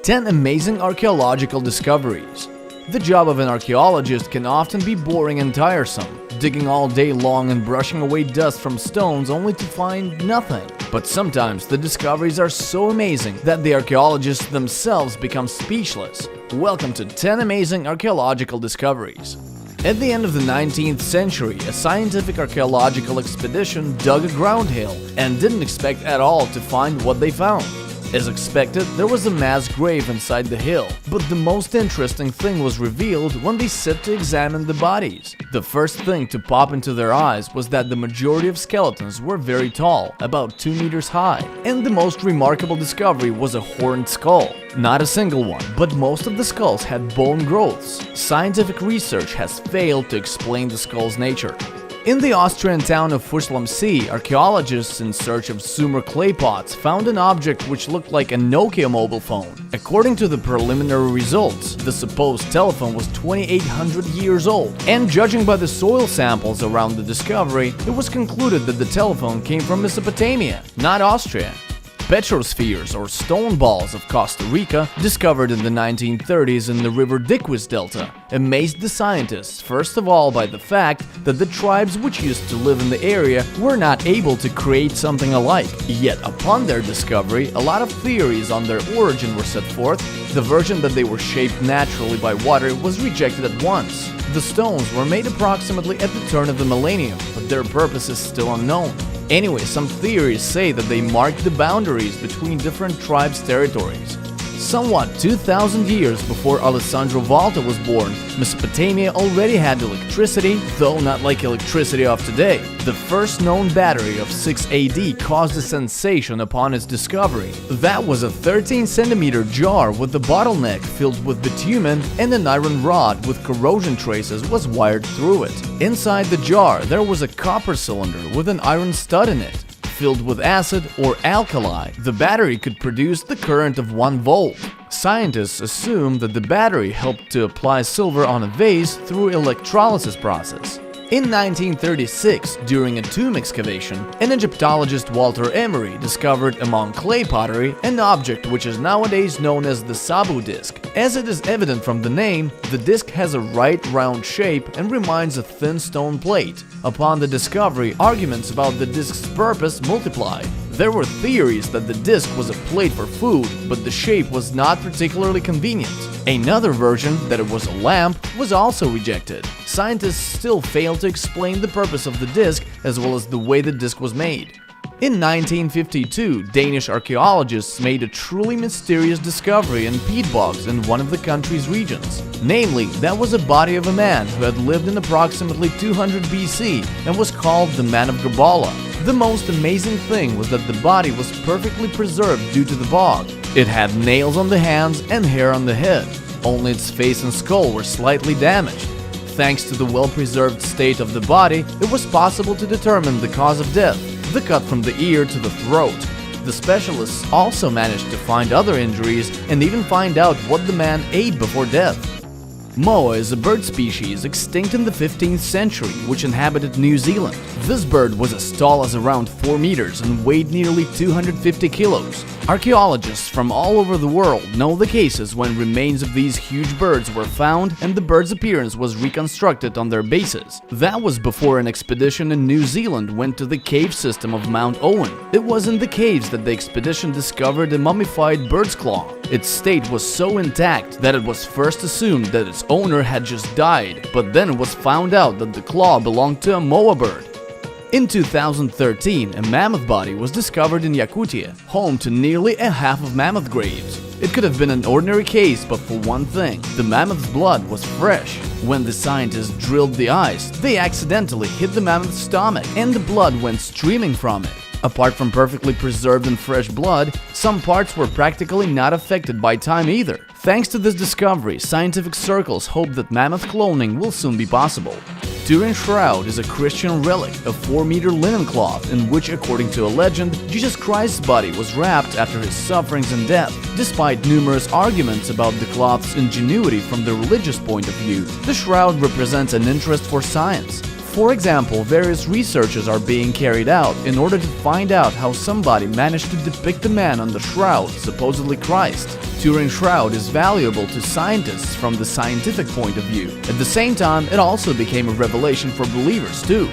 10 amazing archaeological discoveries. The job of an archaeologist can often be boring and tiresome, digging all day long and brushing away dust from stones only to find nothing. But sometimes the discoveries are so amazing that the archaeologists themselves become speechless. Welcome to 10 amazing archaeological discoveries. At the end of the 19th century, a scientific archaeological expedition dug a ground hill and didn't expect at all to find what they found. As expected, there was a mass grave inside the hill, but the most interesting thing was revealed when they set to examine the bodies. The first thing to pop into their eyes was that the majority of skeletons were very tall, about 2 meters high, and the most remarkable discovery was a horned skull. Not a single one, but most of the skulls had bone growths. Scientific research has failed to explain the skull's nature. In the Austrian town of Fusslam, archaeologists in search of Sumer clay pots found an object which looked like a Nokia mobile phone. According to the preliminary results, the supposed telephone was 2,800 years old, and judging by the soil samples around the discovery, it was concluded that the telephone came from Mesopotamia, not Austria. Petrospheres, or stone balls of Costa Rica, discovered in the 1930s in the River Diquis Delta, amazed the scientists first of all by the fact that the tribes which used to live in the area were not able to create something alike. Yet upon their discovery, a lot of theories on their origin were set forth. The version that they were shaped naturally by water was rejected at once. The stones were made approximately at the turn of the millennium, but their purpose is still unknown. Anyway, some theories say that they marked the boundaries between different tribes' territories. Somewhat 2,000 years before Alessandro Volta was born, Mesopotamia already had electricity, though not like electricity of today. The first known battery of 6 AD caused a sensation upon its discovery. That was a 13-centimeter jar with a bottleneck filled with bitumen, and an iron rod with corrosion traces was wired through it. Inside the jar there was a copper cylinder with an iron stud in it. Filled with acid or alkali, the battery could produce the current of 1 volt. Scientists assume that the battery helped to apply silver on a vase through electrolysis process. In 1936, during a tomb excavation, an Egyptologist, Walter Emery, discovered among clay pottery an object which is nowadays known as the Sabu disc. As it is evident from the name, the disc has a right round shape and reminds a thin stone plate. Upon the discovery, arguments about the disc's purpose multiplied. There were theories that the disc was a plate for food, but the shape was not particularly convenient. Another version, that it was a lamp, was also rejected. Scientists still fail to explain the purpose of the disc as well as the way the disc was made. In 1952, Danish archaeologists made a truly mysterious discovery in peat bogs in one of the country's regions. Namely, that was a body of a man who had lived in approximately 200 BC and was called the Man of Gabala. The most amazing thing was that the body was perfectly preserved due to the bog. It had nails on the hands and hair on the head. Only its face and skull were slightly damaged. Thanks to the well-preserved state of the body, it was possible to determine the cause of death, the cut from the ear to the throat. The specialists also managed to find other injuries and even find out what the man ate before death. Moa is a bird species extinct in the 15th century which inhabited New Zealand. This bird was as tall as around 4 meters and weighed nearly 250 kilos. Archaeologists from all over the world know the cases when remains of these huge birds were found and the bird's appearance was reconstructed on their bases. That was before an expedition in New Zealand went to the cave system of Mount Owen. It was in the caves that the expedition discovered a mummified bird's claw. Its state was so intact that it was first assumed that its owner had just died, but then it was found out that the claw belonged to a Moa bird. In 2013, a mammoth body was discovered in Yakutia, home to nearly a half of mammoth graves. It could have been an ordinary case, but for one thing, the mammoth's blood was fresh. When the scientists drilled the ice, they accidentally hit the mammoth's stomach, and the blood went streaming from it. Apart from perfectly preserved and fresh blood, some parts were practically not affected by time either. Thanks to this discovery, scientific circles hope that mammoth cloning will soon be possible. Turin Shroud is a Christian relic, a 4-meter linen cloth in which, according to a legend, Jesus Christ's body was wrapped after his sufferings and death. Despite numerous arguments about the cloth's ingenuity from the religious point of view, the shroud represents an interest for science. For example, various researches are being carried out in order to find out how somebody managed to depict the man on the shroud, supposedly Christ. Turin's shroud is valuable to scientists from the scientific point of view. At the same time, it also became a revelation for believers too.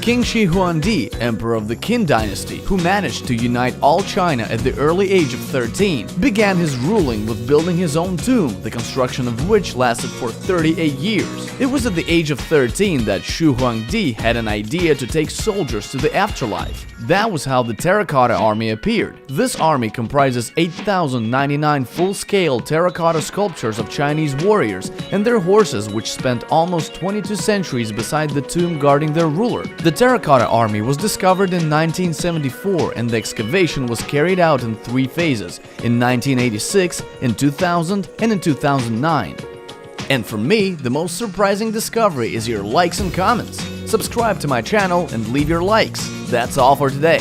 King Shi Huangdi, emperor of the Qin dynasty, who managed to unite all China at the early age of 13, began his ruling with building his own tomb, the construction of which lasted for 38 years. It was at the age of 13 that Shi Huangdi had an idea to take soldiers to the afterlife. That was how the terracotta army appeared. This army comprises 8,099 full-scale terracotta sculptures of Chinese warriors and their horses, which spent almost 22 centuries beside the tomb guarding their ruler. The terracotta army was discovered in 1974 and the excavation was carried out in 3 phases, in 1986, in 2000 and in 2009. And for me, the most surprising discovery is your likes and comments. Subscribe to my channel and leave your likes. That's all for today.